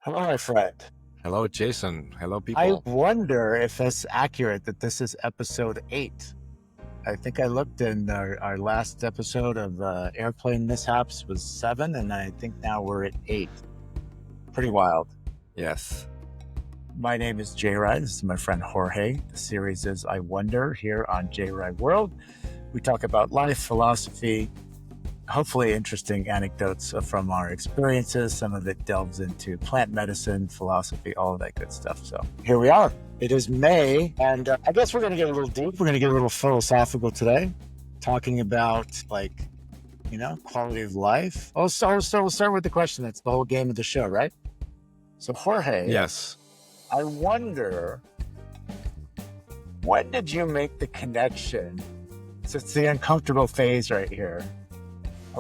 Hello, my friend. Hello, Jason. Hello, I people. wonder if it's accurate that this is episode 8. I think I looked in our last episode of Airplane Mishaps was 7, and I think now we're at 8. Pretty wild. Yes. My name is JayRy. This is my friend Jorge. The series is I Wonder here on JayRyWorld. We talk about life, philosophy, hopefully interesting anecdotes from our experiences. Some of it delves into plant medicine, philosophy, all of that good stuff. So here we are. It is May, and I guess we're going to get a little deep. We're going to get a little philosophical today, talking about quality of life. So we'll start with the question. That's the whole game of the show, right? So Jorge, Yes. I wonder, when did you make the connection? So it's the uncomfortable phase right here.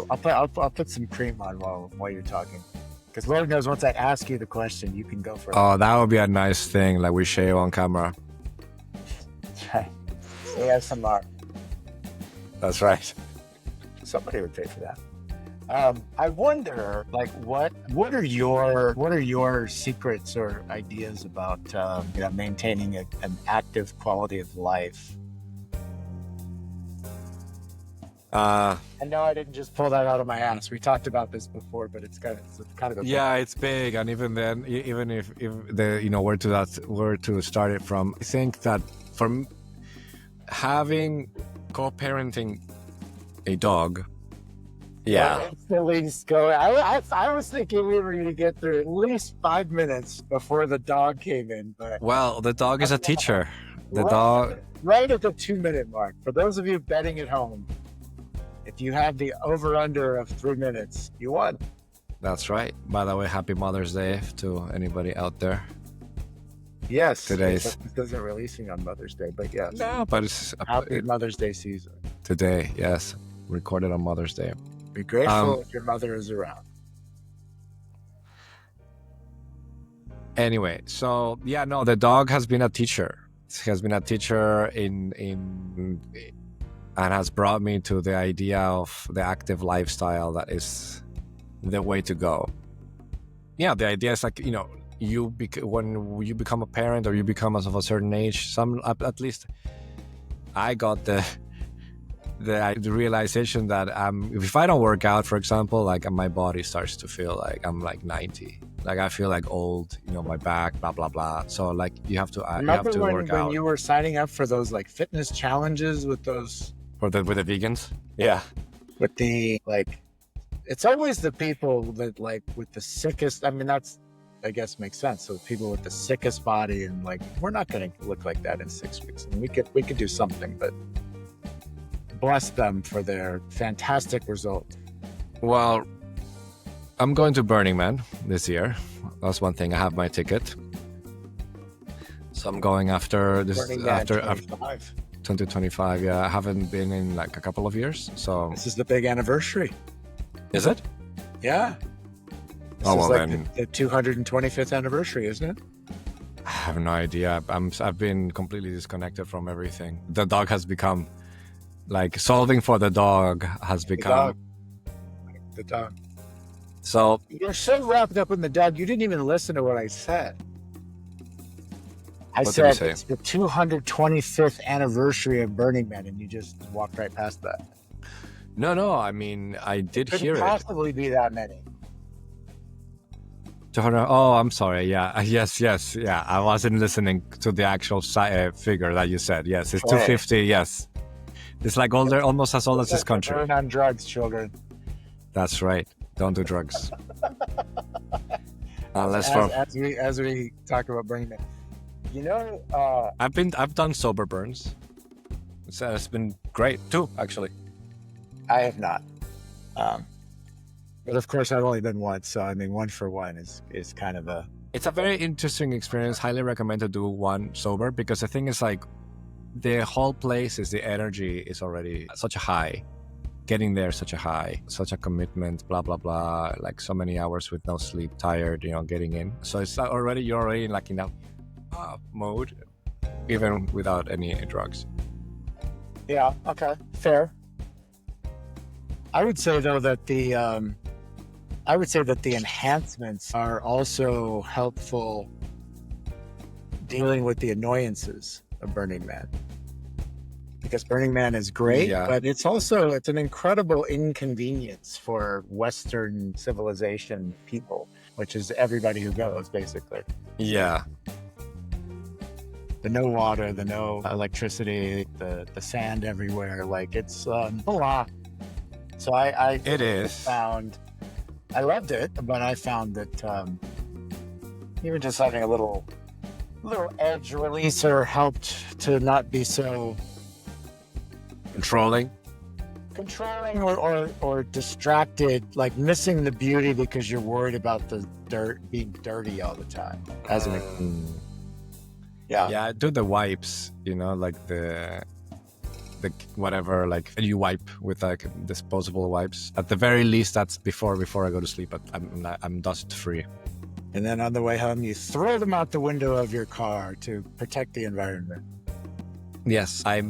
I'll put some cream on while you're talking, because Lord knows once I ask you the question, you can go for it. Oh, that would be a nice thing. Like we share on camera. ASMR. That's right. Somebody would pay for that. I wonder, like, what are your secrets or ideas about maintaining an active quality of life? I know I didn't just pull that out of my ass. We talked about this before, but it's kind of a Yeah, it's big, and even then, even if the where to start it from, I think that from having co-parenting a dog, yeah, at least go. I was thinking we were going to get through at least 5 minutes before the dog came in, but well, the dog is a teacher. The right, dog, right at the 2-minute mark. For those of you betting at home, if you have the over/under of 3 minutes, you won. that's right. By the way, happy Mother's Day to anybody out there. Yes, Today's it isn't releasing on Mother's Day, but yes. no, but it's Happy Mother's Day season. today. Yes, recorded on Mother's Day. Be grateful if your mother is around. Anyway, so yeah, no, the dog has been a teacher. He has been a teacher in and has brought me to the idea of the active lifestyle that is the way to go. Yeah, the idea is like, when you become a parent or you become of a certain age, at least I got the realization that if I don't work out, for example, like my body starts to feel like I'm like 90. Like I feel like old, my back, blah blah blah. So like you have to Remember work out. when you were signing up for those like fitness challenges with those with the vegans? Yeah. With the it's always the people that like with the sickest. I mean, that's, I guess, makes sense. So people with the sickest body, and like, we're not going to look like that in 6 weeks. And we could do something, but bless them for their fantastic result. Well, I'm going to Burning Man this year. That's one thing. I have my ticket, so I'm going after this after 2025. Yeah, I haven't been in like a couple of years, so this is the big anniversary. Is it? Yeah. This is like the 225th anniversary, isn't it? I have no idea. I've been completely disconnected from everything. The dog has become like solving for the dog has become the dog. So you're so wrapped up in the dog, you didn't even listen to what I said. I said it's the 225th anniversary of Burning Man, and you just walked right past that. No. I mean, I did hear it. Couldn't possibly be that many. Oh, I'm sorry. Yeah. Yes. Yeah. I wasn't listening to the actual figure that you said. Yes, it's 250. Yes. It's like almost as old as this country. Burn on drugs, children. That's right. Don't do drugs. As we talk about Burning Man. I've done sober burns. It's been great too, actually. I have not. But of course, I've only been once. So I mean, 1 for 1 is kind of a. It's a very interesting experience. Highly recommend to do one sober, because the thing is like, the whole place the energy is already such a high. Getting there, such a commitment, blah blah blah. Like so many hours with no sleep, tired, getting in. So it's you're already like in that mode, even without any drugs. Yeah. Okay. Fair. I would say though that I would say that the enhancements are also helpful dealing with the annoyances of Burning Man. Because Burning Man is great, but it's an incredible inconvenience for Western civilization people, which is everybody who goes, basically. Yeah. The no water, the no electricity, the sand everywhere. Like, it's a lot. So I loved it, but I found that even just having a little edge releaser helped to not be so controlling or distracted, like missing the beauty because you're worried about the dirt being dirty all the time. I do the wipes, like the whatever, like you wipe with like disposable wipes. At the very least, that's before I go to sleep. But I'm dust free. And then on the way home, you throw them out the window of your car to protect the environment. Yes, I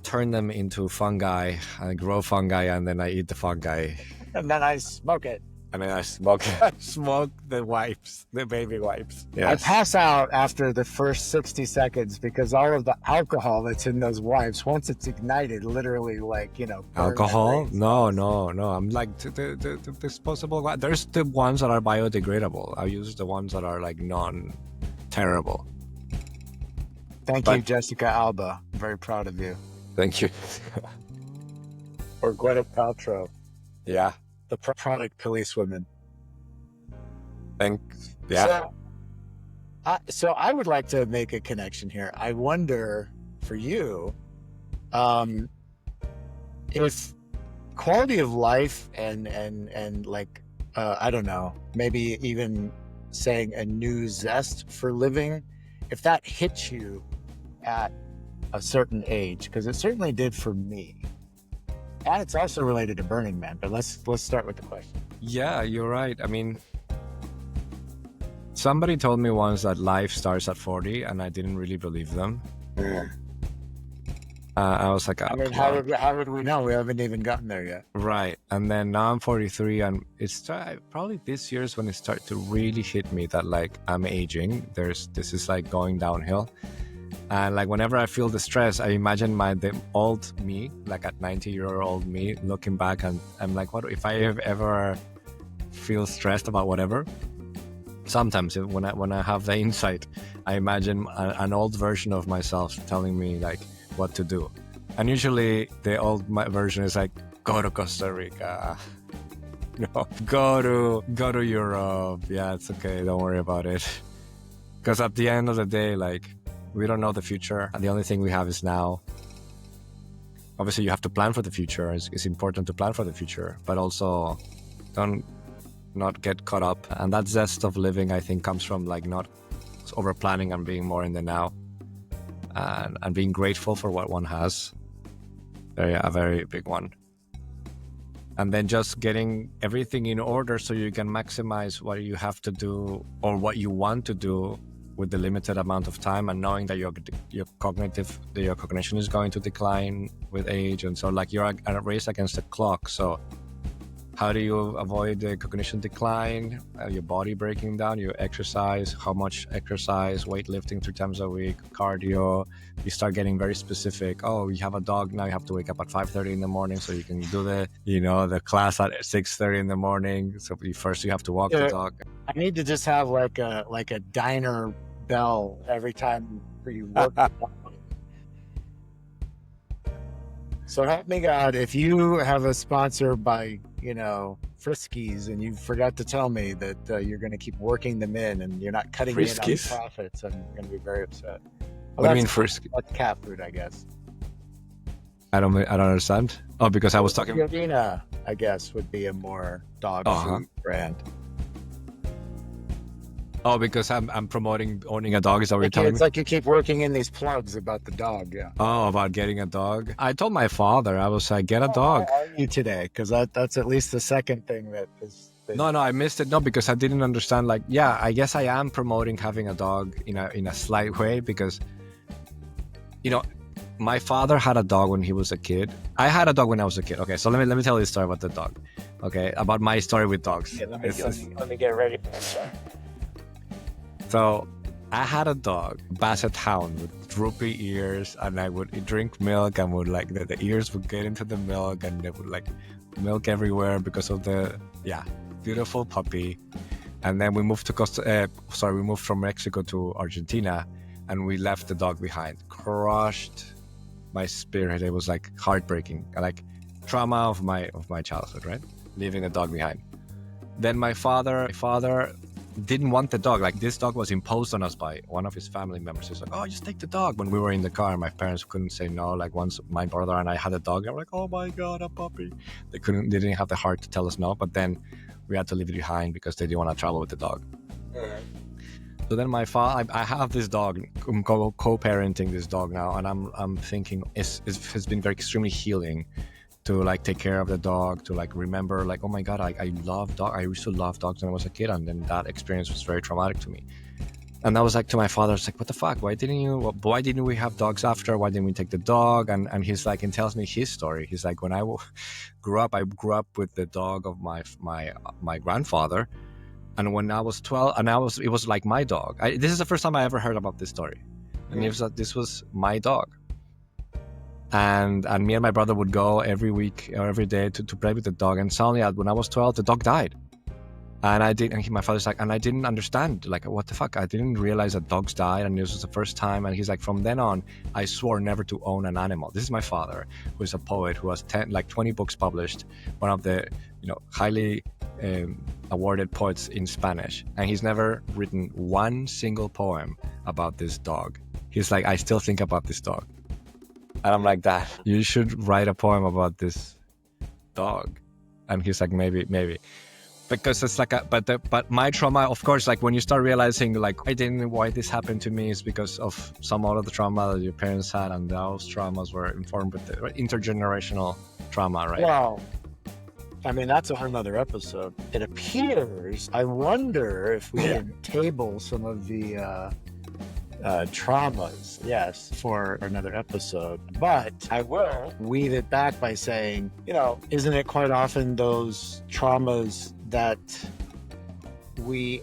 turn them into fungi. I grow fungi, and then I eat the fungi. And then I smoke it. Smoke the wipes, the baby wipes. Yes. I pass out after the first 60 seconds because all of the alcohol that's in those wipes, once it's ignited, literally alcohol? No. I'm like the disposable. There's the ones that are biodegradable. I use the ones that are like non-terrible. Thank you, Jessica Alba. I'm very proud of you. Thank you. Or Gwyneth Paltrow. Yeah. The product police women. Thanks. Yeah. So I would like to make a connection here. I wonder for you, if quality of life and like, I don't know, maybe even saying a new zest for living, if that hits you at a certain age, because it certainly did for me. And it's also related to Burning Man, but let's start with the question. Yeah, you're right. I mean, somebody told me once that life starts at 40, and I didn't really believe them. Yeah. I was like, how would we know? We haven't even gotten there yet. Right. And then now I'm 43, and it's probably this year's when it started to really hit me that like I'm aging. This is like going downhill. And like whenever I feel the stress, I imagine the old me, like at 90-year-old me, looking back, and I'm like, what if I ever feel stressed about whatever? Sometimes when I have the insight, I imagine an old version of myself telling me like what to do. And usually the old version is like, go to Costa Rica, go to Europe. Yeah, it's okay, don't worry about it. Because at the end of the day, like, we don't know the future, and the only thing we have is now. Obviously, you have to plan for the future. It's important to plan for the future, but also not get caught up. And that zest of living, I think, comes from like not over planning and being more in the now, and being grateful for what one has. A very big one. And then just getting everything in order so you can maximize what you have to do or what you want to do with the limited amount of time, and knowing that your cognition is going to decline with age, and so like you're at a race against the clock. So how do you avoid the cognition decline? Your body breaking down. You exercise. How much exercise? Weightlifting 3 times a week. Cardio. You start getting very specific. Oh, you have a dog now. You have to wake up at 5:30 in the morning so you can do the class at 6:30 in the morning. So first you have to walk the dog. I need to just have like a diner bell every time you work. So help me God, if you have a sponsor by Friskies and you forgot to tell me that you're going to keep working them in and you're not cutting in on profits, I'm going to be very upset. What do you mean Friskies? That's cat food, I guess. I don't understand. Oh, because I was talking. Purina, I guess, would be a more dog food brand. Oh, because I'm promoting owning a dog. Is that what you're telling me? It's like you keep working in these plugs about the dog. Yeah. Oh, about getting a dog. I told my father, I was like, get a dog. How are you today? Because that's at least the second thing that is. No, I missed it. No, because I didn't understand. Like, yeah, I guess I am promoting having a dog in a slight way because, my father had a dog when he was a kid. I had a dog when I was a kid. Okay, so let me tell you a story about the dog. Okay, about my story with dogs. Yeah, let me get ready for this. So I had a dog, basset hound with droopy ears, and I would drink milk and would like the ears would get into the milk and they would like milk everywhere because of the beautiful puppy. And then we moved to we moved from Mexico to Argentina, and we left the dog behind. Crushed my spirit. It was like heartbreaking, like trauma of my childhood, right? Leaving the dog behind. Then my father didn't want the dog. Like, this dog was imposed on us by one of his family members. He's like, "Oh, just take the dog." When we were in the car, my parents couldn't say no. Like, once my brother and I had a dog, they were like, "Oh my God, a puppy." They didn't have the heart to tell us no, but then we had to leave it behind because they didn't want to travel with the dog. So then my father, I have this dog. I'm co-parenting this dog now, and I'm thinking it has been very extremely healing to like take care of the dog, to like remember like, oh my God, I love dogs. I used to love dogs when I was a kid, and then that experience was very traumatic to me. And I was like to my father, it's like, what the fuck? Why didn't we have dogs after? Why didn't we take the dog? And he's like, and tells me his story. He's like, when I grew up, I grew up with the dog of my grandfather. And when I was 12, it was like my dog. This is the first time I ever heard about this story. And it was like, this was my dog. And me and my brother would go every week or every day to play with the dog. And suddenly, when I was 12, the dog died. And my father's like, and I didn't understand, like, what the fuck? I didn't realize that dogs died, and this was the first time. And he's like, from then on, I swore never to own an animal. This is my father, who is a poet, who has 20 books published, one of the, highly awarded poets in Spanish. And he's never written one single poem about this dog. He's like, I still think about this dog. And I'm like, Dad, you should write a poem about this dog. And he's like, maybe. Because it's like but my trauma, of course, like when you start realizing like why this happened to me is because of some of the trauma that your parents had, and those traumas were informed with the intergenerational trauma, right? Wow. I mean, that's a whole nother episode. It appears, I wonder if we can table some of the traumas, yes, for another episode. But I will weave it back by saying, isn't it quite often those traumas that we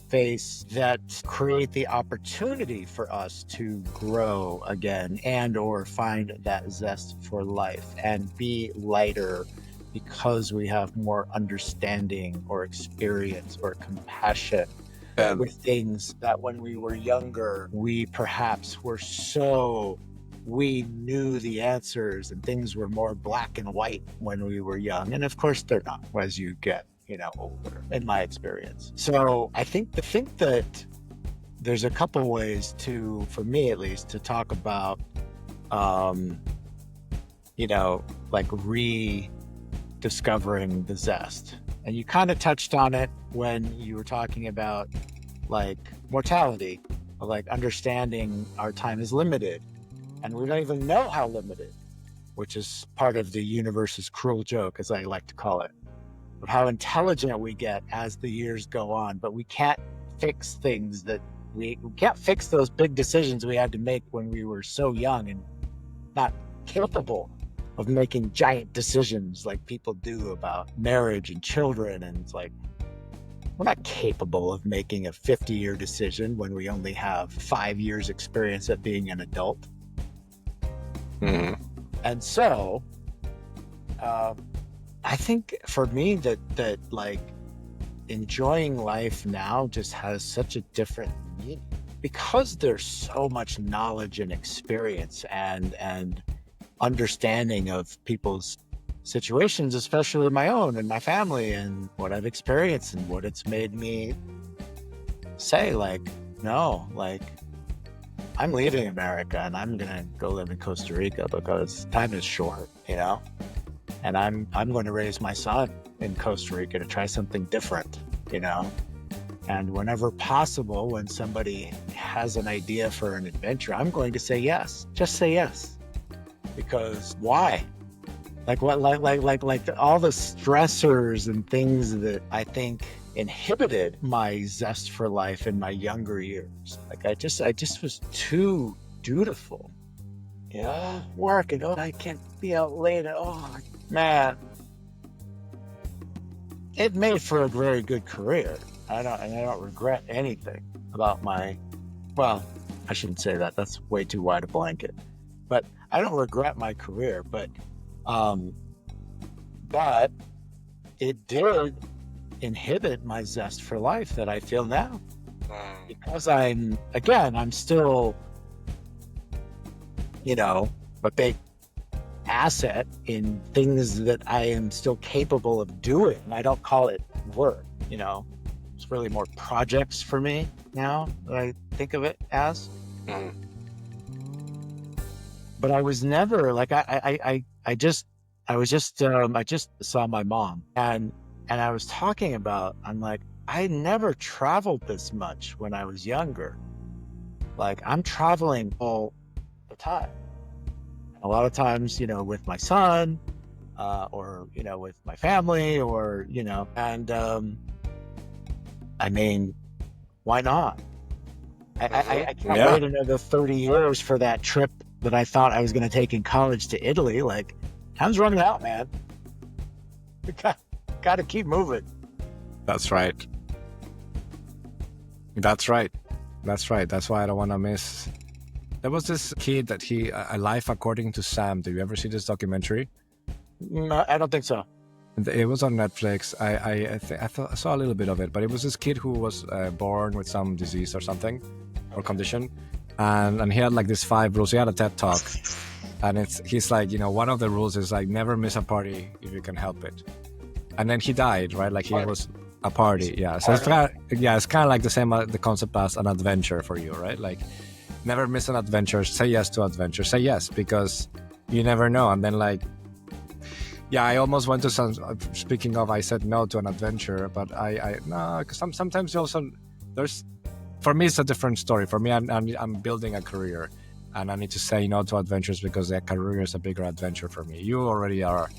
face that create the opportunity for us to grow again and or find that zest for life and be lighter because we have more understanding or experience or compassion with things that when we were younger, we perhaps we knew the answers and things were more black and white when we were young. And of course they're not as you get, older, in my experience. So I think that there's a couple ways for me at least, to talk about, like rediscovering the zest. And you kind of touched on it when you were talking about like mortality, like understanding our time is limited and we don't even know how limited, which is part of the universe's cruel joke, as I like to call it, of how intelligent we get as the years go on, but we can't fix things we can't fix those big decisions we had to make when we were so young and not capable of making giant decisions like people do about marriage and children. And it's like, we're not capable of making a 50-year decision when we only have 5 years experience at being an adult. And so, I think for me that like enjoying life now just has such a different meaning because there's so much knowledge and experience and understanding of people's situations, especially my own and my family and what I've experienced and what it's made me say, like, no, like, I'm leaving America and I'm gonna go live in Costa Rica because time is short, and I'm going to raise my son in Costa Rica to try something different, and whenever possible, when somebody has an idea for an adventure, I'm going to say yes. Just say yes. Because why? Like what? Like all the stressors and things that I think inhibited my zest for life in my younger years. Like I just was too dutiful. Work and I can't be out late. Oh man. it made for a very good career. I don't regret anything about well, I shouldn't say that. That's way too wide a blanket. But I don't regret my career, um, but it did inhibit my zest for life that I feel now. Because I'm still, a big asset in things that I am still capable of doing. I don't call it work, It's really more projects for me now that I think of it as. But I was never like I just saw my mom and I was talking about, I'm like, I never traveled this much when I was younger. Like, I'm traveling all the time. A lot of times, with my son, or, with my family, or, and I mean, why not? I can't wait another 30 years for that trip that I thought I was going to take in college to Italy. Like, time's running out, man. You got to keep moving. That's right. That's why I don't want to miss. There was this kid that A Life According to Sam. Did you ever see this documentary? No, I don't think so. It was on Netflix. I saw a little bit of it, but it was this kid who was born with some disease or something, or condition, and he had like these 5 rules. He had a TED talk, and he's like, one of the rules is like never miss a party if you can help it. And then he died, right? Like he was a party, yeah. So it's kind of like the same the concept as an adventure for you, right? Like never miss an adventure. Say yes to adventure. Say yes because you never know. And then like. Yeah, I almost went to some. Speaking of, I said no to an adventure, but no, because sometimes also for me it's a different story. For me, I'm building a career, and I need to say no to adventures because a career is a bigger adventure for me. You already are,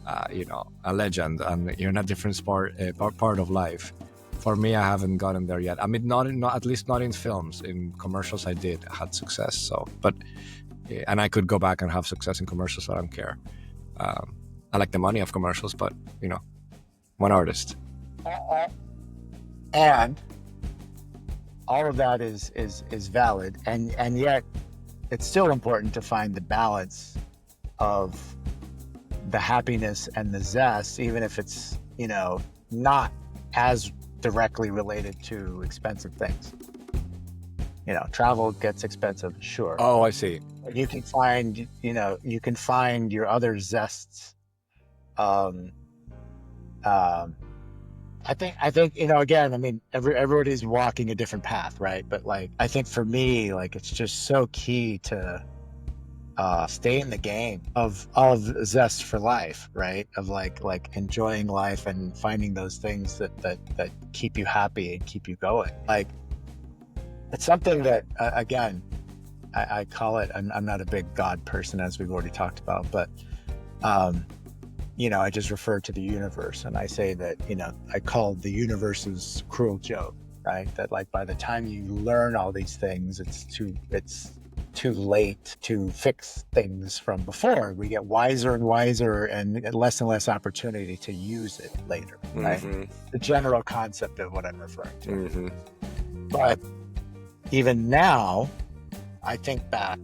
a legend, and you're in a different part of life. For me, I haven't gotten there yet. I mean, not at least not in films. In commercials, I had success. So, and I could go back and have success in commercials. So I don't care. I like the money of commercials, but one artist. And all of that is valid, and yet it's still important to find the balance of the happiness and the zest, even if it's not as directly related to expensive things. Travel gets expensive, sure. Oh, I see. You can find your other zests. I think again, I mean, everybody's walking a different path, right? But like, I think for me, like, it's just so key to stay in the game of zest for life, right? Of like enjoying life and finding those things that keep you happy and keep you going. Like, it's something that again, I call it. I'm not a big God person, as we've already talked about, but I just refer to the universe, and I say that, I call the universe's cruel joke, right? That like by the time you learn all these things, it's too late to fix things from before. We get wiser and wiser and less opportunity to use it later, right? The general concept of what I'm referring to. But even now, I think back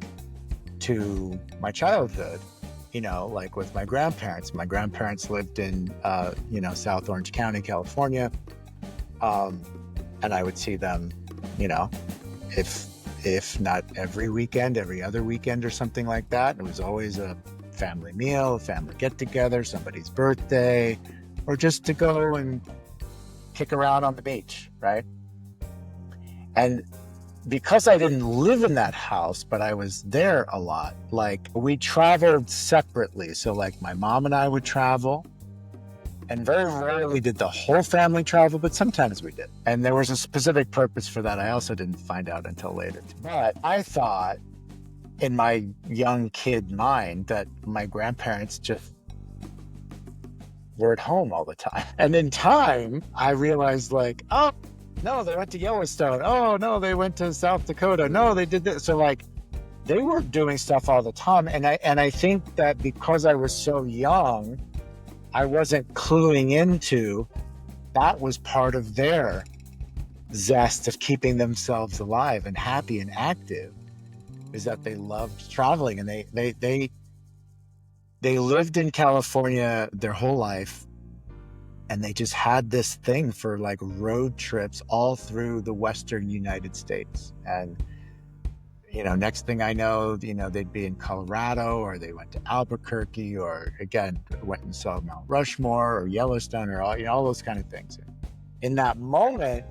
to my childhood, like with my grandparents. My grandparents lived in, South Orange County, California. And I would see them, if not every weekend, every other weekend or something like that. It was always a family meal, a family get together, somebody's birthday, or just to go and kick around on the beach, right? And because I didn't live in that house, but I was there a lot, like we traveled separately. So like my mom and I would travel, and very rarely did the whole family travel, but sometimes we did. And there was a specific purpose for that. I also didn't find out until later. But I thought in my young kid mind that my grandparents just were at home all the time. And in time, I realized like, oh, no, they went to Yellowstone. Oh, no, they went to South Dakota. No, they did this. So like, they were doing stuff all the time. And I think that because I was so young, I wasn't cluing into that was part of their zest of keeping themselves alive and happy and active, is that they loved traveling, and they lived in California their whole life, and they just had this thing for like road trips all through the Western United States. And next thing I know, they'd be in Colorado, or they went to Albuquerque, or again, went and saw Mount Rushmore or Yellowstone, or all those kind of things. In that moment,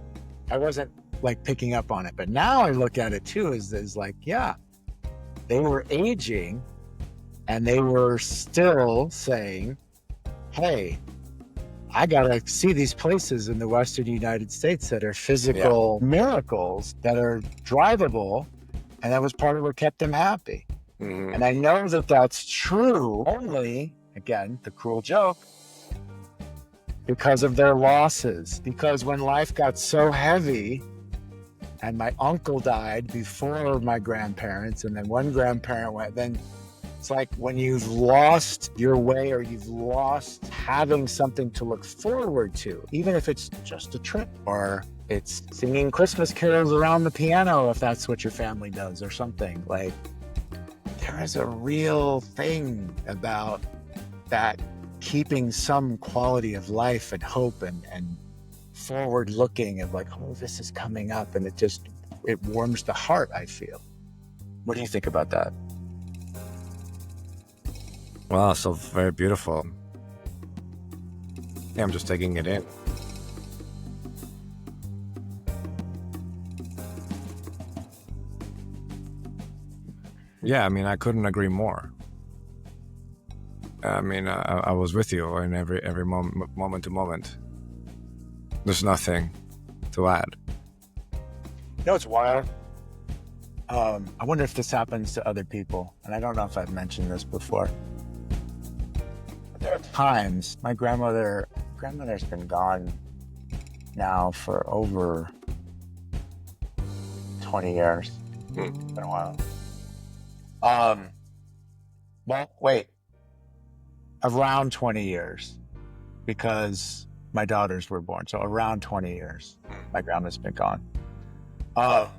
I wasn't like picking up on it, but now I look at it too as like, yeah, they were aging and they were still saying, hey, I gotta see these places in the Western United States that are physical miracles, that are drivable. And that was part of what kept them happy. Mm-hmm. And I know that that's true only, again, the cruel joke, because of their losses. Because when life got so heavy, and my uncle died before my grandparents, and then one grandparent went, then it's like when you've lost your way, or you've lost having something to look forward to, even if it's just a trip, or it's singing Christmas carols around the piano, if that's what your family does, or something. Like, there is a real thing about that, keeping some quality of life and hope and forward looking, of like, oh, this is coming up, and it warms the heart, I feel. What do you think about that? Wow, so very beautiful. Yeah, I'm just taking it in. Yeah, I mean, I couldn't agree more. I mean, I was with you in every moment to moment. There's nothing to add. It's wild. I wonder if this happens to other people, and I don't know if I've mentioned this before. But there are times, my grandmother's been gone now for over 20 years. It's been a while. Well, wait, around 20 years, because my daughters were born. So around 20 years, my grandma's been gone. There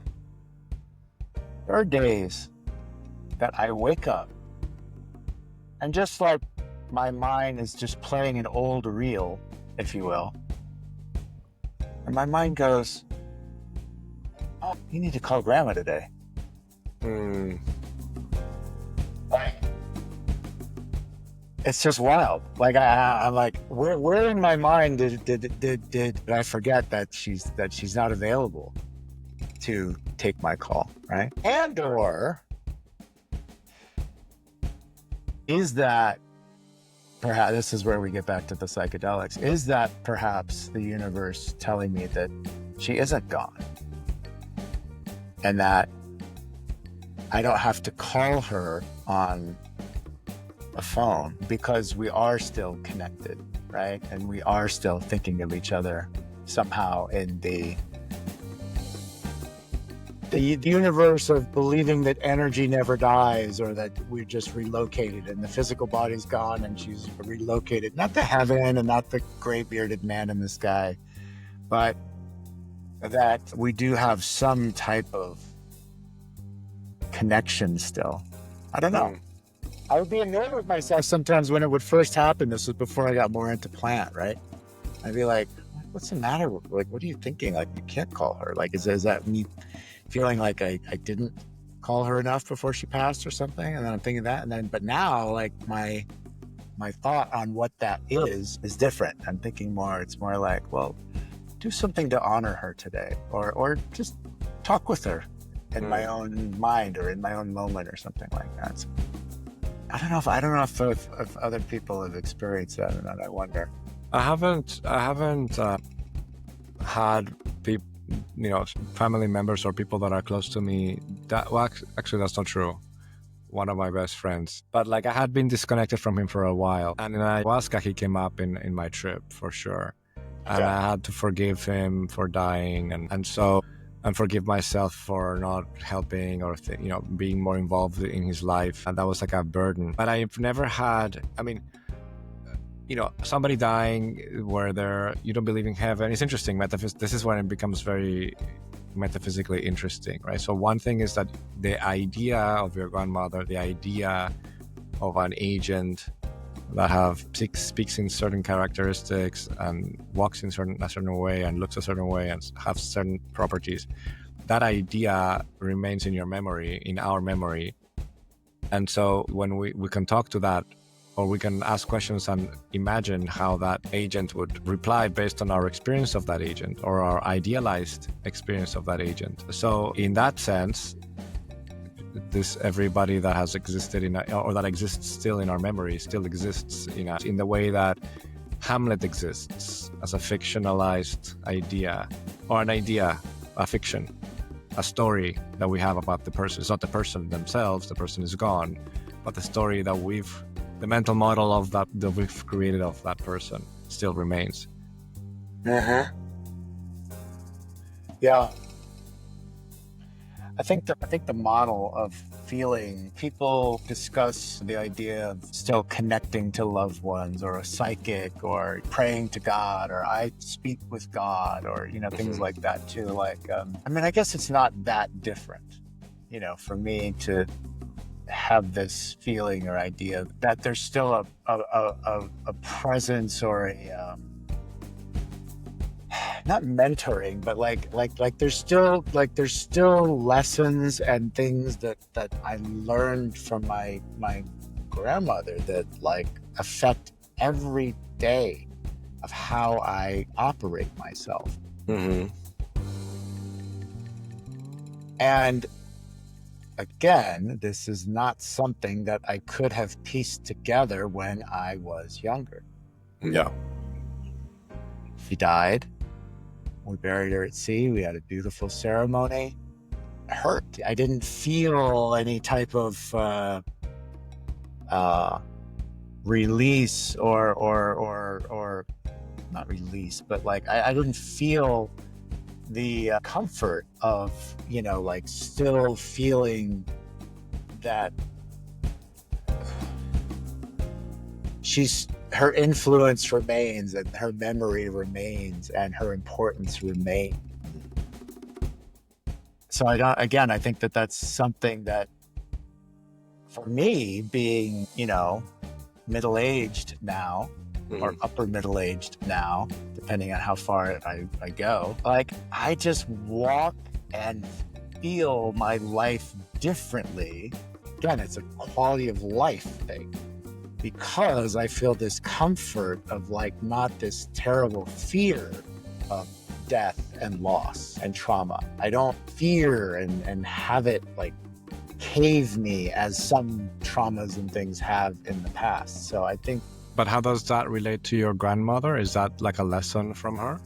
are days that I wake up and just like my mind is just playing an old reel, if you will. And my mind goes, oh, you need to call grandma today. Like, it's just wild. Like I'm like, where in my mind did I forget that she's not available to take my call, right? And or is that perhaps, this is where we get back to the psychedelics, is that perhaps the universe telling me that she isn't gone, and that I don't have to call her on a phone, because we are still connected, right? And we are still thinking of each other somehow in the universe of believing that energy never dies, or that we're just relocated and the physical body's gone and she's relocated, not to heaven and not the gray bearded man in the sky, but that we do have some type of connection still. I don't know. I would be annoyed with myself sometimes when it would first happen. This was before I got more into plant, right? I'd be like, what's the matter? Like, what are you thinking? Like, you can't call her. Like, is that me feeling like I didn't call her enough before she passed or something? And then I'm thinking that, but now, like, my thought on what that is different. I'm thinking it's more like, well, do something to honor her today, or just talk with her in my own mind, or in my own moment, or something like that. So, I don't know if other people have experienced that or not. I wonder. I haven't had people, family members or people that are close to me. Actually, that's not true. One of my best friends, but like I had been disconnected from him for a while, and in ayahuasca he came up in my trip for sure, and I had to forgive him for dying, and forgive myself for not helping or being more involved in his life, and that was like a burden. But I've never had, somebody dying where you don't believe in heaven. It's interesting. This is when it becomes very metaphysically interesting, right? So one thing is that the idea of your grandmother, the idea of an agent that speaks in certain characteristics and walks in a certain way and looks a certain way and have certain properties, that idea remains in our memory. And so when we can talk to that, or we can ask questions and imagine how that agent would reply based on our experience of that agent or our idealized experience of that agent. So in that sense, everybody that has existed or that exists still in our memory still exists in the way that Hamlet exists as a fictionalized idea, or an idea, a fiction, a story that we have about the person. It's not the person themselves, the person is gone, but the story that the mental model of that we've created of that person still remains. Yeah. I think the model of feeling, people discuss the idea of still connecting to loved ones, or a psychic, or praying to God, or I speak with God, or things like that too. Like, I guess it's not that different, for me to have this feeling or idea that there's still a presence, or a not mentoring, but like there's still lessons and things that I learned from my grandmother that affect every day of how I operate myself. And again, this is not something that I could have pieced together when I was younger. Yeah. She died. We buried her at sea. We had a beautiful ceremony. It hurt. I didn't feel any type of release or not release, but I didn't feel the comfort of still feeling that her influence remains, and her memory remains, and her importance remains. So I think that that's something that, for me, being middle-aged now, or upper middle-aged now, depending on how far I go, I just walk and feel my life differently. Again, it's a quality of life thing, because I feel this comfort of not this terrible fear of death and loss and trauma. I don't fear and have it cave me as some traumas and things have in the past. So I think. But how does that relate to your grandmother? Is that a lesson from her?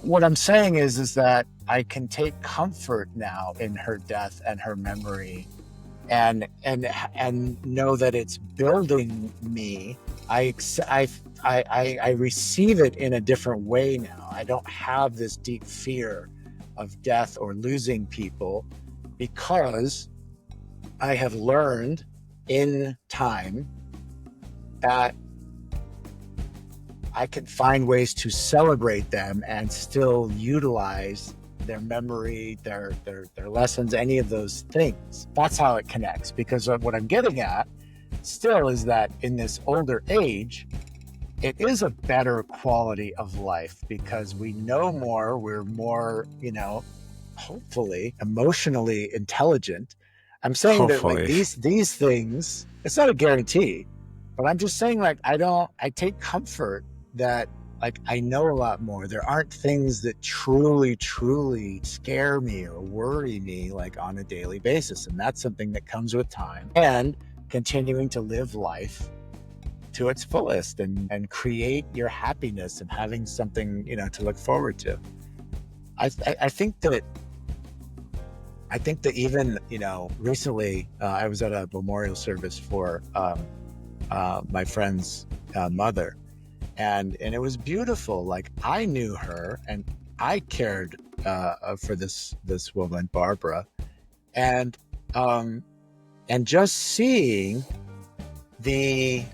What I'm saying is that I can take comfort now in her death and her memory, and know that it's building me. I receive it in a different way now. I don't have this deep fear of death or losing people, because I have learned in time that I can find ways to celebrate them and still utilize their memory, their lessons, any of those things. That's how it connects. Because what I'm getting at still is that in this older age, it is a better quality of life, because we know more, we're more, hopefully emotionally intelligent. I'm saying Hopefully. that these things, it's not a guarantee, but I'm just saying I take comfort that I know a lot more. There aren't things that truly scare me or worry me on a daily basis. And that's something that comes with time and continuing to live life to its fullest and create your happiness and having something, to look forward to. I think that even, recently I was at a memorial service for my friend's mother. And it was beautiful. I knew her, and I cared for this woman, Barbara, and just seeing the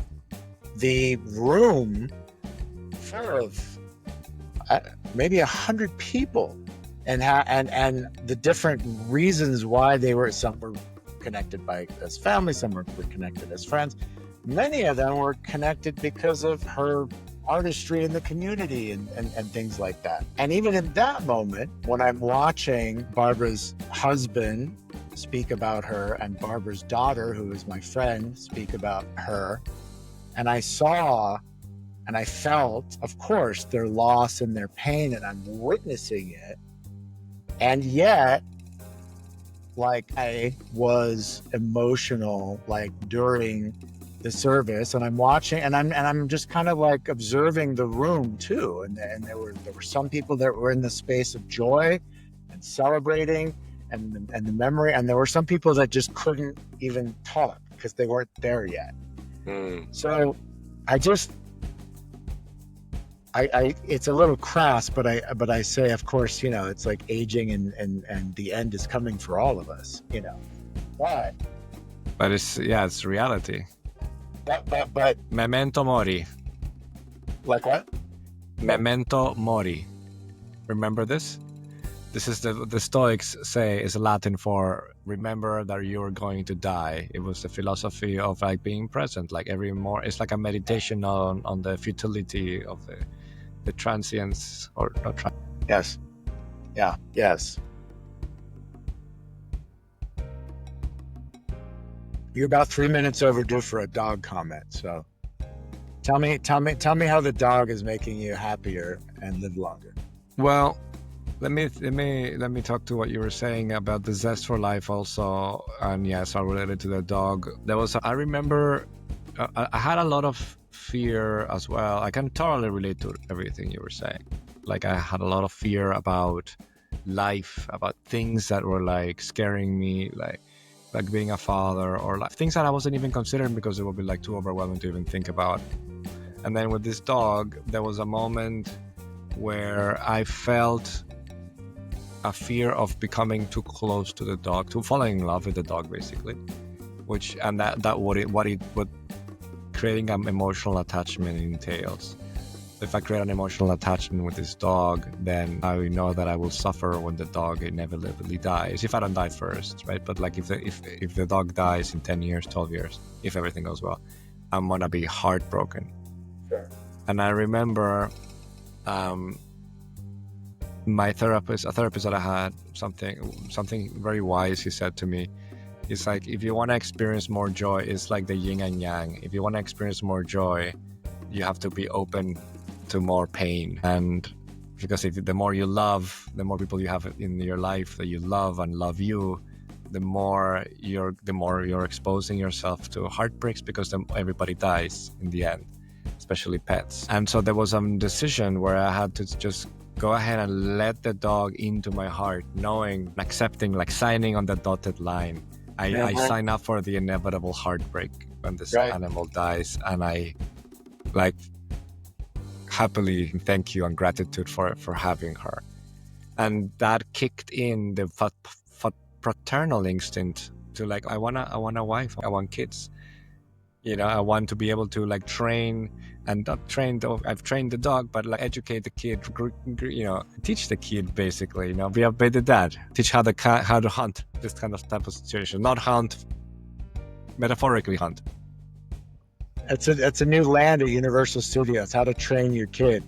the room full of maybe 100 people, and the different reasons why they were. Some were connected as family, some were connected as friends. Many of them were connected because of her artistry in the community and things like that. And even in that moment, when I'm watching Barbara's husband speak about her and Barbara's daughter, who is my friend, speak about her, and I saw and I felt, of course, their loss and their pain, and I'm witnessing it. And yet, like, I was emotional, like, during the service, and I'm watching, and I'm just kind of like observing the room too. And there were some people that were in the space of joy and celebrating and the memory, and there were some people that just couldn't even talk because they weren't there yet. So I it's a little crass, but I say, of course, you know, it's like aging and the end is coming for all of us, you know. But it's reality. But Memento mori. Like what? Memento mori. Remember this? This is the Stoics say is Latin for remember that you're going to die. It was the philosophy of like being present, like it's like a meditation on the futility of the transience or not. Yes. Yeah. Yes. You're about 3 minutes overdue for a dog comment. So tell me how the dog is making you happier and live longer. Well, let me talk to what you were saying about the zest for life also, and yes, I'll relate it to the dog. I remember I had a lot of fear as well. I can totally relate to everything you were saying. Like, I had a lot of fear about life, about things that were like scaring me, like being a father, or like things that I wasn't even considering because it would be like too overwhelming to even think about. And then with this dog, there was a moment where I felt a fear of becoming too close to the dog, to falling in love with the dog, basically. What creating an emotional attachment entails. If I create an emotional attachment with this dog, then I know that I will suffer when the dog inevitably dies, if I don't die first, right? But like if the dog dies in 10 years, 12 years, if everything goes well, I'm gonna be heartbroken. Sure. And I remember a therapist that I had, something very wise he said to me. It's like, if you want to experience more joy, it's like the yin and yang. If you want to experience more joy, you have to be open to more pain. And because the more you love, the more people you have in your life that you love and love you, the more you're exposing yourself to heartbreaks, because everybody dies in the end, especially pets. And so there was some decision where I had to just go ahead and let the dog into my heart, knowing, accepting, like signing on the dotted line. I sign up for the inevitable heartbreak when this animal dies, and I like happily thank you and gratitude for having her. And that kicked in the paternal instinct to like, I want a wife, I want kids. You know, I want to be able to like train, and not train though, I've trained the dog, but like educate the kid, you know, teach the kid basically, you know, be the dad, teach how to hunt, this kind of type of situation, not hunt, metaphorically hunt. It's a new land at Universal Studios, how to train your kid.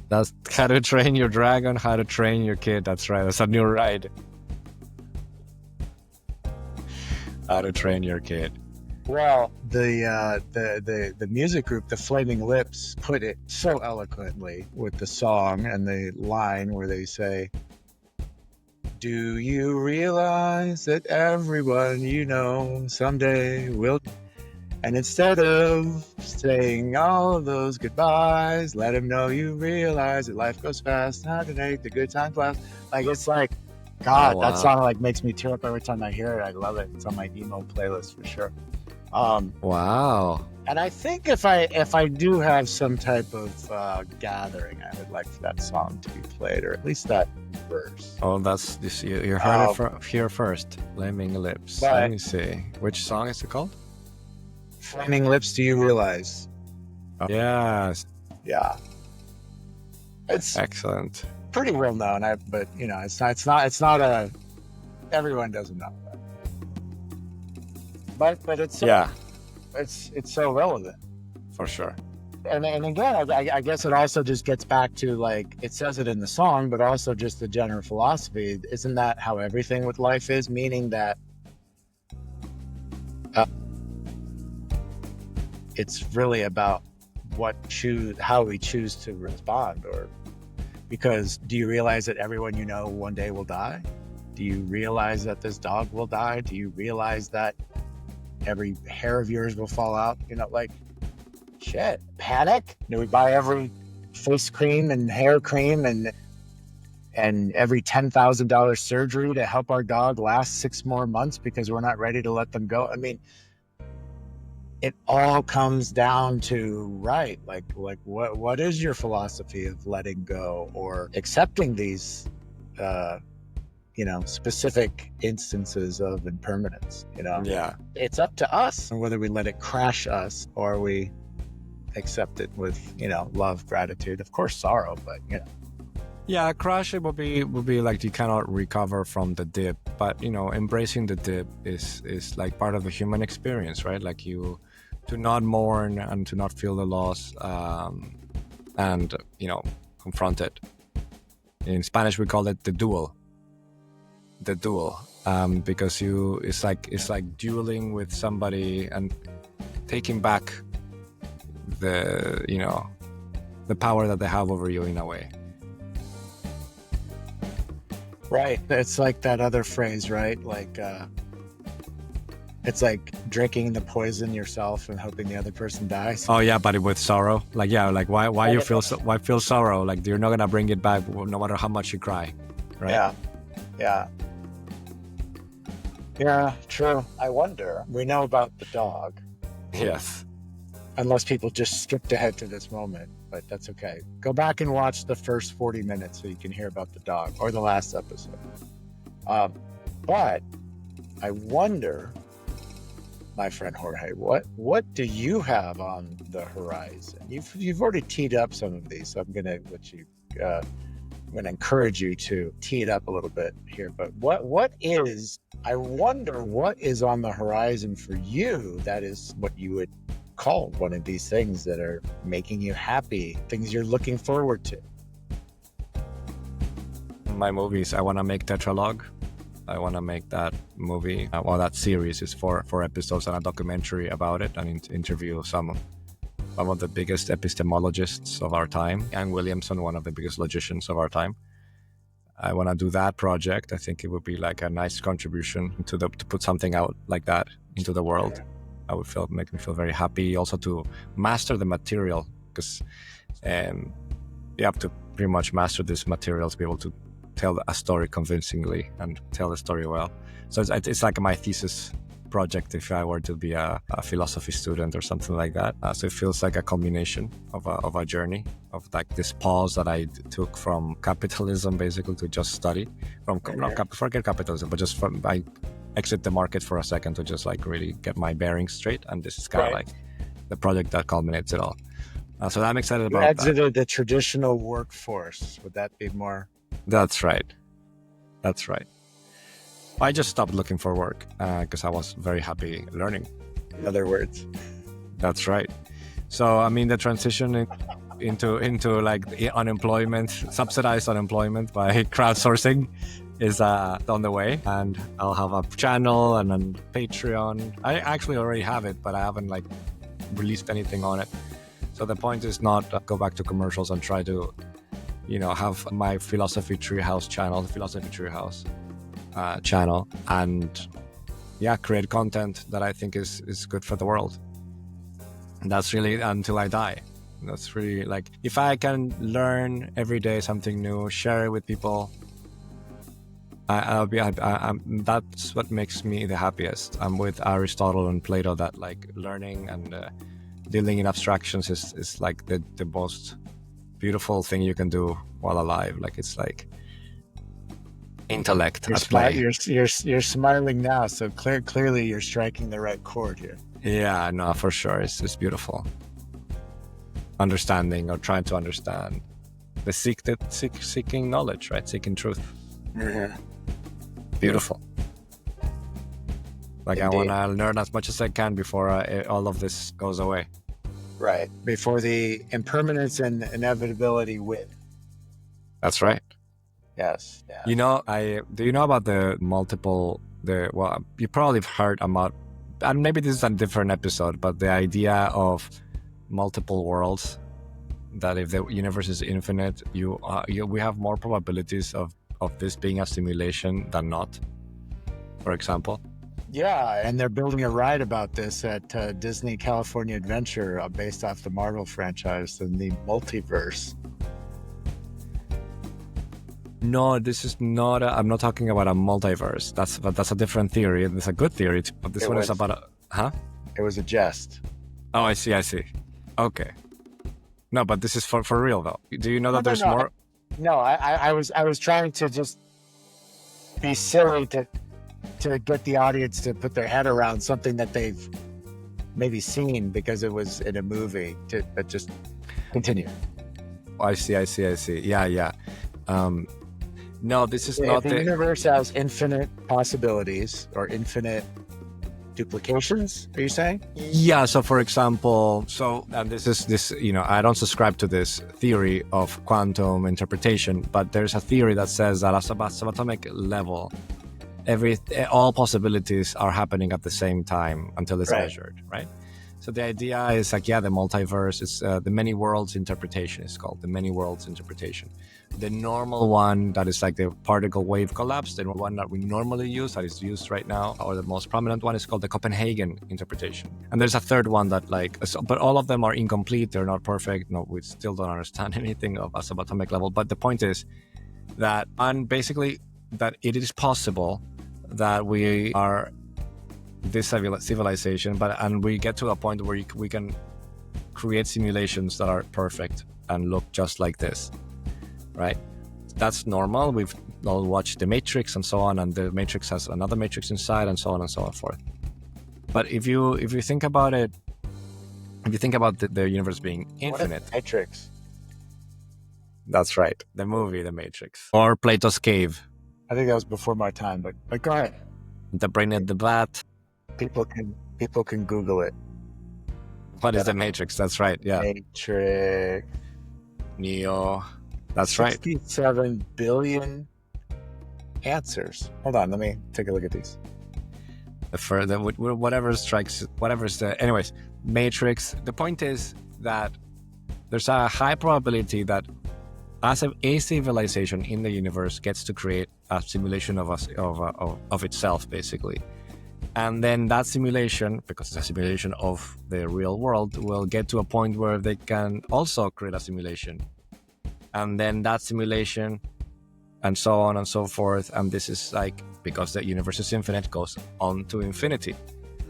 That's how to train your dragon, how to train your kid. That's right. That's a new ride. How to train your kid. Well, the music group, the Flaming Lips, put it so eloquently with the song and the line where they say, "Do you realize that everyone you know someday will..." And instead of saying all of those goodbyes, let him know you realize that life goes fast, how to make the good times last. Like, it's like, God, that song like makes me tear up every time I hear it. I love it. It's on my emo playlist for sure. Wow. And I think if I do have some type of gathering, I would like for that song to be played, or at least that verse. Oh, that's this. You heard it here first. Flaming Lips. But, let me see. Which song is it called? Flaming Lips, Do You Realize? Yes. Yeah. It's Excellent. pretty well known, but it's not a, everyone doesn't know that. But it's Yeah, it's so relevant. for sure. And again, I guess it also just gets back to, like, it says it in the song, but also just the general philosophy. Isn't that how everything with life is? Meaning that it's really about how we choose to respond. Or because, do you realize that everyone you know one day will die? Do you realize that this dog will die? Do you realize that every hair of yours will fall out? Like, shit, panic? Do we buy every face cream and hair cream and every $10,000 surgery to help our dog last 6 more months because we're not ready to let them go? I mean, it all comes down to, right, like what is your philosophy of letting go or accepting these specific instances of impermanence? Yeah. It's up to us whether we let it crash us or we accept it with love, gratitude, of course sorrow, but Yeah, crash it would be like you cannot recover from the dip, but embracing the dip is like part of the human experience, right? Like to not mourn and to not feel the loss, and confront it. In Spanish we call it the duel, because it's like dueling with somebody and taking back the power that they have over you in a way. Right. It's like that other phrase, right? Like, it's like drinking the poison yourself and hoping the other person dies. Oh yeah, but with sorrow. Like, yeah, like why you feel why feel sorrow? Like, you're not gonna bring it back no matter how much you cry, right? Yeah, true. I wonder, we know about the dog, Yes. unless people just skipped ahead to this moment, but that's okay. Go back and watch the first 40 minutes so you can hear about the dog, or the last episode. But I wonder, my friend Jorge, what do you have on the horizon? You've already teed up some of these, so I'm gonna encourage you to tee it up a little bit here. But I wonder what is on the horizon for you that is what you would call one of these things that are making you happy, things you're looking forward to. My movies, I want to make Tetralogue. I want to make that movie. That series is 4 episodes and a documentary about it, and interview some of the biggest epistemologists of our time. Anne Williamson, one of the biggest logicians of our time. I want to do that project. I think it would be like a nice contribution to put something out like that into the world. I would make me feel very happy. Also to master the material, because you have to pretty much master this material to be able to tell a story convincingly and tell the story well. So it's like my thesis project if I were to be a philosophy student or something like that. So it feels like a culmination of a journey, of like this pause that I took from capitalism basically to just study. Forget capitalism, but just I exit the market for a second to just like really get my bearings straight. And this is kind of like the project that culminates it all. So I'm excited about that. You exited the traditional workforce. Would that be more? That's right. I just stopped looking for work because I was very happy learning. In other words. That's right. So, I mean, the transition into like unemployment, subsidized unemployment by crowdsourcing is on the way. And I'll have a channel and a Patreon. I actually already have it, but I haven't like released anything on it. So the point is not go back to commercials and try to, have my Philosophy Treehouse channel, and create content that I think is good for the world. And that's really until I die. That's really like, if I can learn every day something new, share it with people, I'll be. That's what makes me the happiest. I'm with Aristotle and Plato that like learning and dealing in abstractions is like the most beautiful thing you can do while alive. Like, it's like intellect at play. You're smiling now, so clearly you're striking the right chord here. Yeah, no, for sure, it's beautiful. understanding or trying to understand. Seeking knowledge, right? Seeking truth. Mm-hmm. Beautiful. Like Indeed. I want to learn as much as I can before all of this goes away. Right. Before the impermanence and inevitability win. That's right. Yes. Yeah. You know, do you know about well, you probably have heard about, and maybe this is a different episode, but the idea of multiple worlds, that if the universe is infinite, we have more probabilities of this being a simulation than not, for example. Yeah, and they're building a ride about this at Disney California Adventure based off the Marvel franchise and the multiverse. No, this is not. I'm not talking about a multiverse. That's a different theory. It's a good theory, but this one is about It was a jest. Oh, I see. Okay. No, but this is for real though. Do you know that there's more? No, I was trying to just be silly to get the audience to put their head around something that they've maybe seen because it was in a movie. But just continue. I see. Yeah. No, this is not the universe has infinite possibilities or infinite duplications. Are you saying? Yeah. So, for example, and this I don't subscribe to this theory of quantum interpretation, but there's a theory that says that at a subatomic level, all possibilities are happening at the same time until it's measured, right? So the idea is like, the multiverse is the many worlds interpretation is called the many worlds interpretation. The normal one that is like the particle wave collapse, the one that we normally use, that is used right now, or the most prominent one is called the Copenhagen interpretation. And there's a third one that but all of them are incomplete. They're not perfect. No, we still don't understand anything of a subatomic level. But the point is that, basically, that it is possible that we are this civilization, and we get to a point where we can create simulations that are perfect and look just like this, right? That's normal. We've all watched The Matrix and so on, and the Matrix has another Matrix inside, and so on and so forth. But if you think about it, if you think about the universe being infinite, what is Matrix? That's right, the movie The Matrix, or Plato's Cave. I think that was before my time, but go ahead. The Brain in the Vat. People can Google it. What is the Matrix? That's right. Yeah. Matrix. Neo. That's right. 67 billion answers. Hold on, let me take a look at these. Anyways, Matrix. The point is that there's a high probability that as a civilization in the universe gets to create a simulation of itself, basically. And then that simulation, because it's a simulation of the real world, will get to a point where they can also create a simulation. And then that simulation, and so on and so forth. And this is like, because the universe is infinite, goes on to infinity.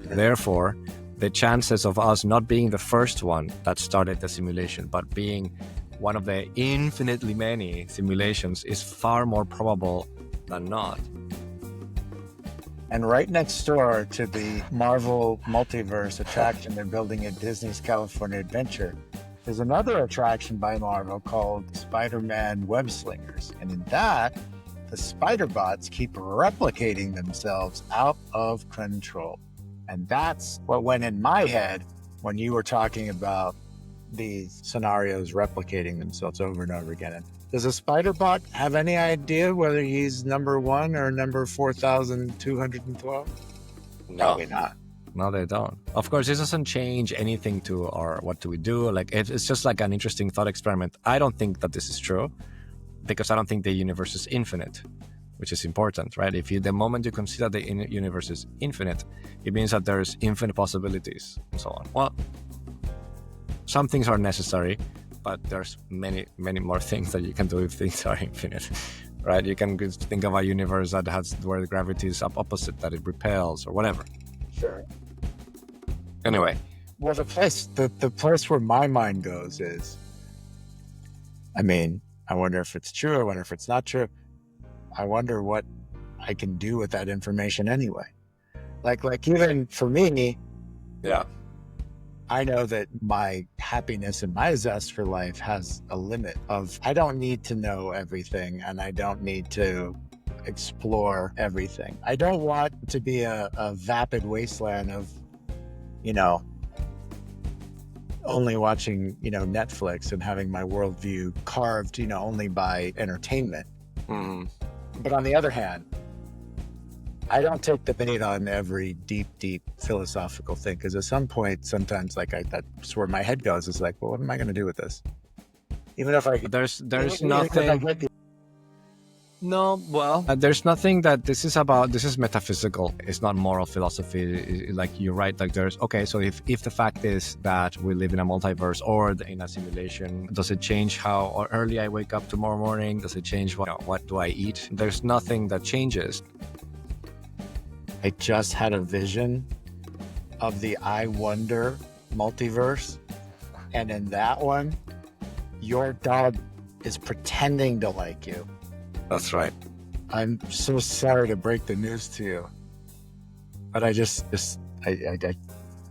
Therefore, the chances of us not being the first one that started the simulation, but being one of the infinitely many simulations, is far more probable than not. And right next door to the Marvel multiverse attraction they're building at Disney's California Adventure, there's another attraction by Marvel called Spider-Man Web Slingers. And in that, the spider bots keep replicating themselves out of control. And that's what went in my head when you were talking about these scenarios replicating themselves over and over again. And does a spider bot have any idea whether he's number 1 or number 4,212? No. Probably not. No, they don't. Of course, this doesn't change anything to our what do we do. Like, it's just like an interesting thought experiment. I don't think that this is true, because I don't think the universe is infinite, which is important, right? The moment you consider the universe is infinite, it means that there's infinite possibilities and so on. Well, some things are necessary, but there's many, many more things that you can do if things are infinite, right? You can think of a universe that has where the gravity is opposite, that it repels or whatever. Sure. Anyway. Well, the place where my mind goes is, I wonder if it's true. I wonder if it's not true. I wonder what I can do with that information anyway. Like even for me, yeah, I know that my happiness and my zest for life has a limit of, I don't need to know everything and I don't need to explore everything. I don't want to be a vapid wasteland of, you know, only watching, Netflix and having my worldview carved, only by entertainment. Mm-hmm. But on the other hand, I don't take the bait on every deep philosophical thing, because at some point, sometimes that's where my head goes. It's like, well, what am I going to do with this? Even if There's even nothing. No, well, there's nothing that this is about. This is metaphysical. It's not moral philosophy. Like, you're right. Like, so if the fact is that we live in a multiverse or in a simulation, does it change how early I wake up tomorrow morning? Does it change what do I eat? There's nothing that changes. I just had a vision of the I Wonder multiverse, and in that one, your dog is pretending to like you. That's right. I'm so sorry to break the news to you, but I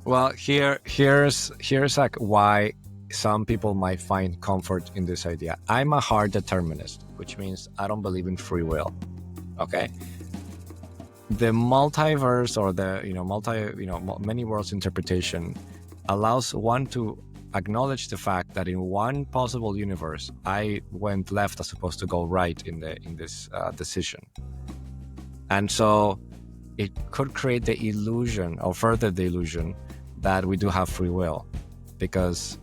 Well, here's like why some people might find comfort in this idea. I'm a hard determinist, which means I don't believe in free will. Okay. The multiverse, or the many worlds interpretation, allows one to acknowledge the fact that in one possible universe, I went left as opposed to go right in this decision, and so it could create the illusion, or further the illusion, that we do have free will, because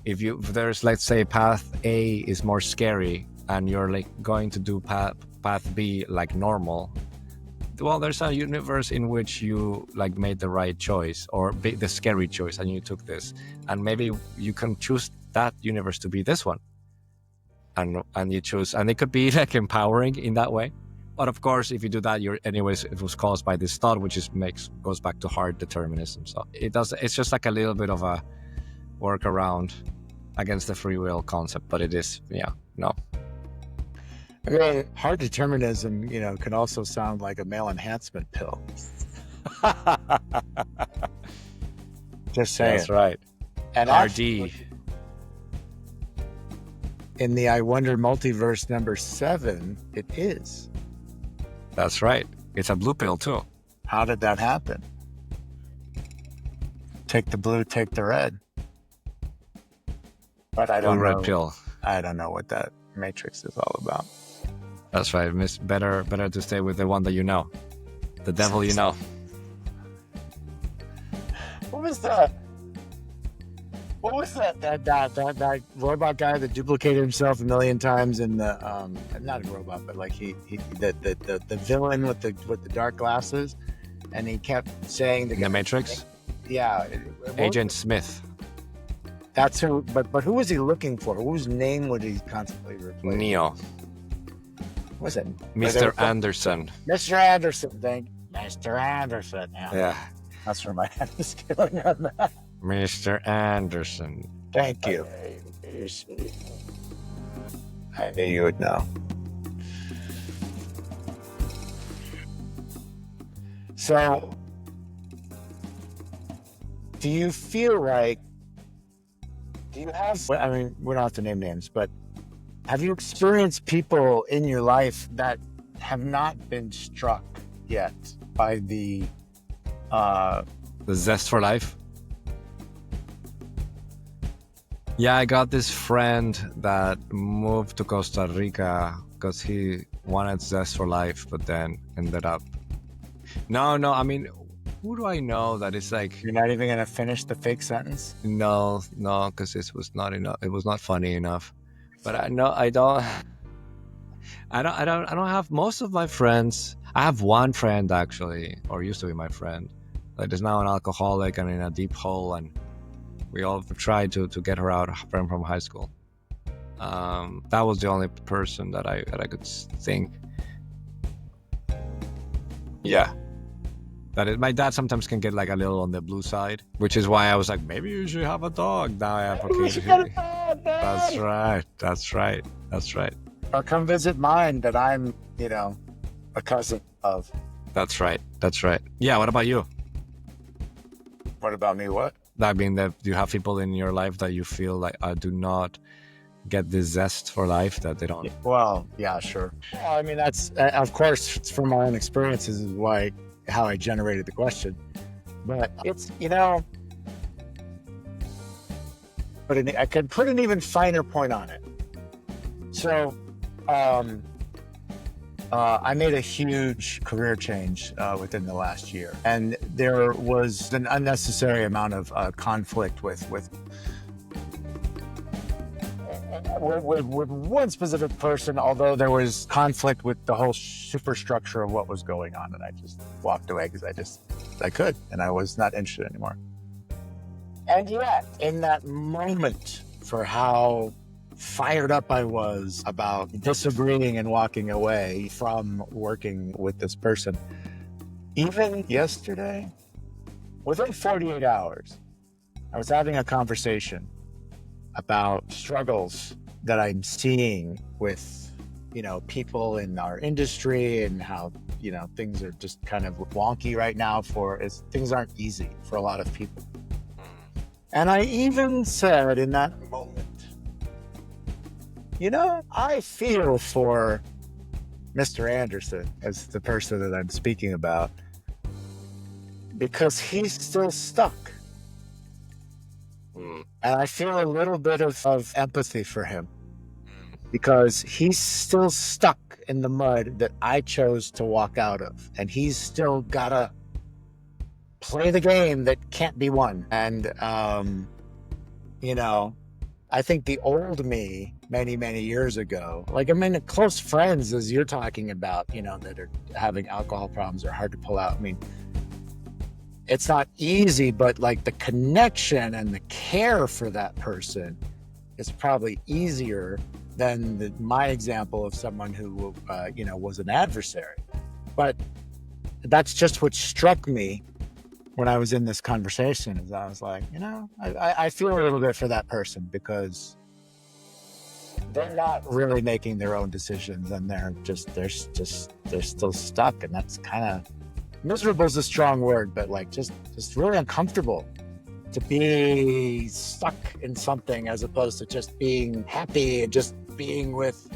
if there's, let's say, path A is more scary, and you're like going to do path B like normal. Well, there's a universe in which you like made the right choice, or the scary choice, and you took this, and maybe you can choose that universe to be this one, and you choose, and it could be like empowering in that way. But of course, if you do that, it was caused by this thought, which goes back to hard determinism. So it's just like a little bit of a workaround against the free will concept, but it is, no. I mean, hard determinism, can also sound like a male enhancement pill. Just saying. That's right. And RD. Actually, in the I Wonder multiverse number 7, it is. That's right. It's a blue pill too. How did that happen? Take the blue, take the red. But I don't know. Red pill. I don't know what that matrix is all about. That's right. Better to stay with the one that you know. The devil you know. What was that? What was that robot guy that duplicated himself a million times in the not a robot, but like the villain with the dark glasses, and he kept saying the Matrix? Yeah. Agent Smith. That's who, but who was he looking for? Whose name would he constantly replace? Neo. What was it? Mr. Anderson. Mr. Anderson, Mr. Anderson. Yeah. That's where my head is going on that. Mr. Anderson. Thank you. I knew you would know. So, do you feel like, we don't have to name names, but have you experienced people in your life that have not been struck yet by the zest for life? Yeah, I got this friend that moved to Costa Rica because he wanted zest for life, but then ended up... No, I mean, who do I know that is like... You're not even going to finish the fake sentence? No, because it was not enough. It was not funny enough. But I don't have most of my friends. I have one friend, actually, or used to be my friend, that is now an alcoholic and in a deep hole, and we all tried to get her out from high school. That was the only person that I could think. Yeah. My dad sometimes can get like a little on the blue side, which is why I was like, maybe you should have a dog. Now I have That's right. Or come visit mine that I'm, a cousin of. That's right. Yeah, what about you? What about me? What? I mean, that you have people in your life that you feel like do not get this zest for life, that they don't. Well, yeah, sure. Well, I mean, that's of course it's from my own experiences is how I generated the question. But it's but I could put an even finer point on it. So, I made a huge career change within the last year, and there was an unnecessary amount of conflict with one specific person, although there was conflict with the whole superstructure of what was going on, and I just walked away because I could, and I was not interested anymore. And yet, in that moment, for how fired up I was about disagreeing and walking away from working with this person, even yesterday, within 48 hours, I was having a conversation about struggles that I'm seeing with, people in our industry and how, things are just kind of wonky right now things aren't easy for a lot of people. And I even said in that moment, I feel for Mr. Anderson as the person that I'm speaking about, because he's still stuck. And I feel a little bit of empathy for him, because he's still stuck in the mud that I chose to walk out of. And he's still got to play the game that can't be won. And, I think the old me many, many years ago, close friends, as you're talking about, that are having alcohol problems are hard to pull out. I mean, it's not easy, but the connection and the care for that person is probably easier than my example of someone who, was an adversary. But that's just what struck me when I was in this conversation, is I was like, I feel a little bit for that person, because they're not really making their own decisions, and they're still stuck. And that's kind of, miserable is a strong word, but just really uncomfortable to be stuck in something, as opposed to just being happy and just being with,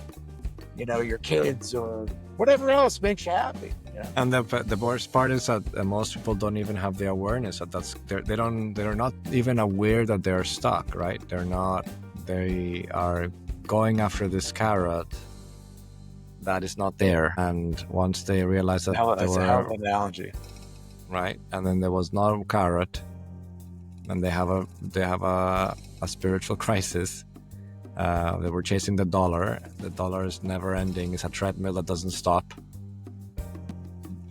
your kids or whatever else makes you happy. And the worst part is that most people don't even have the awareness that they're not even aware that they're stuck, right? They are going after this carrot that is not there, and once they realize that that's a hell of an analogy, right? And then there was no carrot, and they have a spiritual crisis. They were chasing the dollar. The dollar is never ending. It's a treadmill that doesn't stop.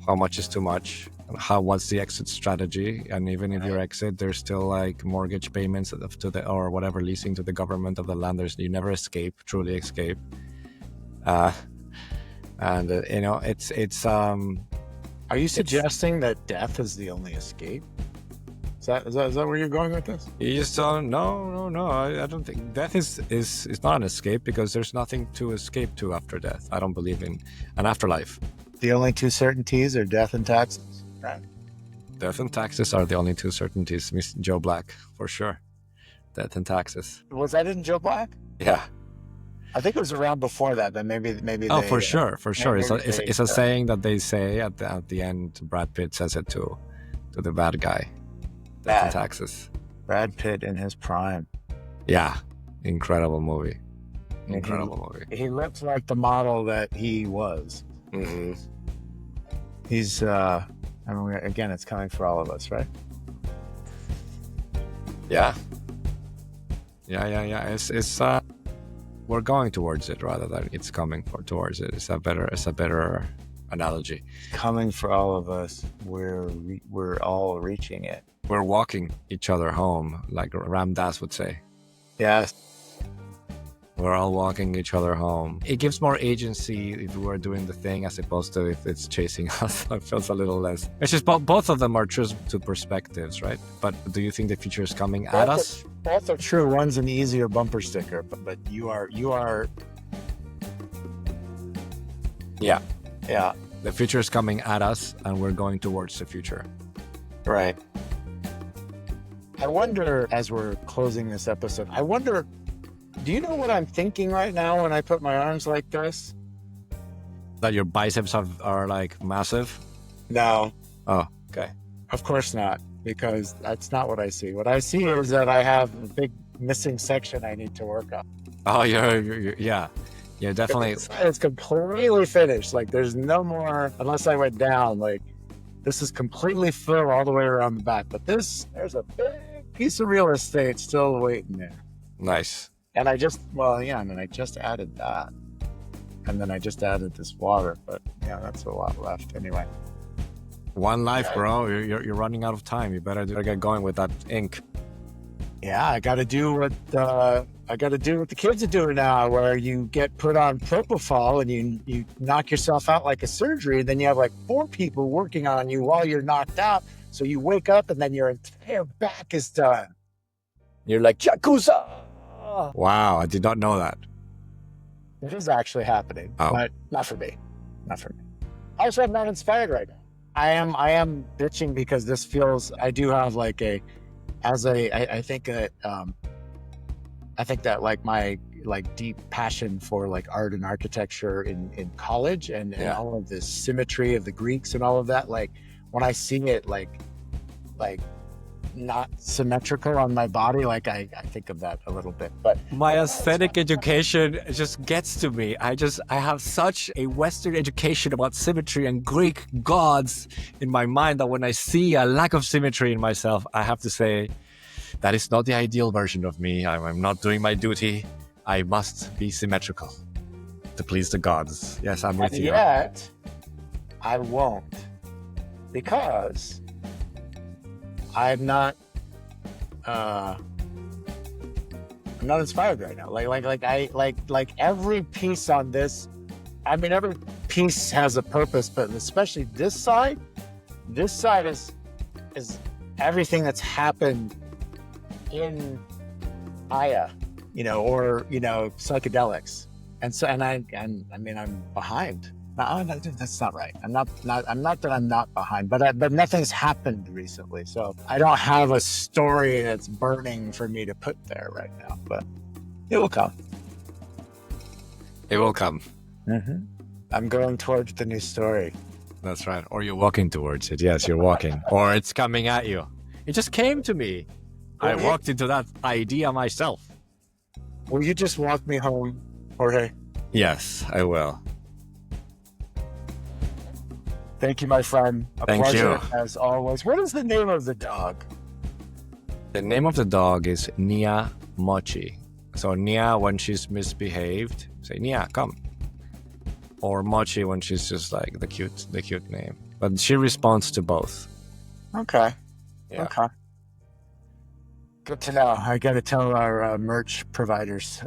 How much is too much? What's the exit strategy? And even if you exit, there's still mortgage payments or whatever, leasing to the government of the land. You never truly escape. And it's. Are you suggesting that death is the only escape? Is that where you're going with this? You just don't. No. I don't think death is not an escape, because there's nothing to escape to after death. I don't believe in an afterlife. The only two certainties are death and taxes, right? Death and taxes are the only two certainties, Miss Joe Black, for sure. Death and taxes. Was that in Joe Black? Yeah. I think it was around before that, but maybe. Oh, for sure. It's a saying that they say at the end. Brad Pitt says it to the bad guy. Death and taxes. Brad Pitt in his prime. Yeah, incredible movie. He looked like the model that he was. Mm-hmm. He's. Again, it's coming for all of us, right? Yeah. It's we're going towards it rather than it's coming towards it. It's a better analogy. Coming for all of us. We're all reaching it. We're walking each other home, like Ram Dass would say. Yes. We're all walking each other home. It gives more agency if we're doing the thing, as opposed to if it's chasing us. It feels a little less. It's just both of them are true to perspectives, right? But do you think the future is coming at us? Both are true. One's an easier bumper sticker, but you are. Yeah. Yeah. The future is coming at us, and we're going towards the future. Right. I wonder, as we're closing this episode, I wonder, do you know what I'm thinking right now when I put my arms like this? That your biceps are like massive? No, Oh, okay. of course not, because that's not what I see. What I see is that I have a big missing section I need to work on. Oh, yeah. Yeah, definitely. It's completely finished. Like, there's no more, unless I went down. Like, this is completely full all the way around the back. But there's a big piece of real estate still waiting there. Nice. And I just added that. And then I just added this water. But yeah, that's a lot left anyway. One life, bro. You're running out of time. You better get going with that ink. Yeah, I got to do what the kids are doing now, where you get put on propofol and you knock yourself out like a surgery. Then you have like 4 people working on you while you're knocked out. So you wake up and then your entire back is done. You're like, Yakuza! Wow, I did not know that. It is actually happening, but not for me. Not for me. Also, I'm not inspired right now. I am bitching because this feels, I do have like I think that like my like deep passion for like art and architecture in college and all of this symmetry of the Greeks and all of that, like when I see it like not symmetrical on my body, like I think of that a little bit. But my aesthetic education just gets to me. I have such a Western education about symmetry and Greek gods in my mind that when I see a lack of symmetry in myself, I have to say, that is not the ideal version of me. I'm not doing my duty. I must be symmetrical to please the gods. Yes, I'm with you. Yet, I won't, because I'm not inspired right now. Like every piece on this, I mean, every piece has a purpose, but especially this side is everything that's happened in Aya, or psychedelics, and I'm behind. No, that's not right. I'm not that I'm not behind, but nothing's happened recently, so I don't have a story that's burning for me to put there right now. But it will come. It will come. Mm-hmm. I'm going towards the new story. That's right. Or you're walking towards it. Yes, you're walking, or it's coming at you. It just came to me. I walked into that idea myself. Will you just walk me home, Jorge? Yes, I will. Thank you, my friend. Thank pleasure, you. as always. What is the name of the dog? The name of the dog is Nia Mochi. So Nia, when she's misbehaved, say Nia, come. Or Mochi when she's just like the cute name. But she responds to both. Okay. Yeah. Okay. Good to know. I got to tell our merch providers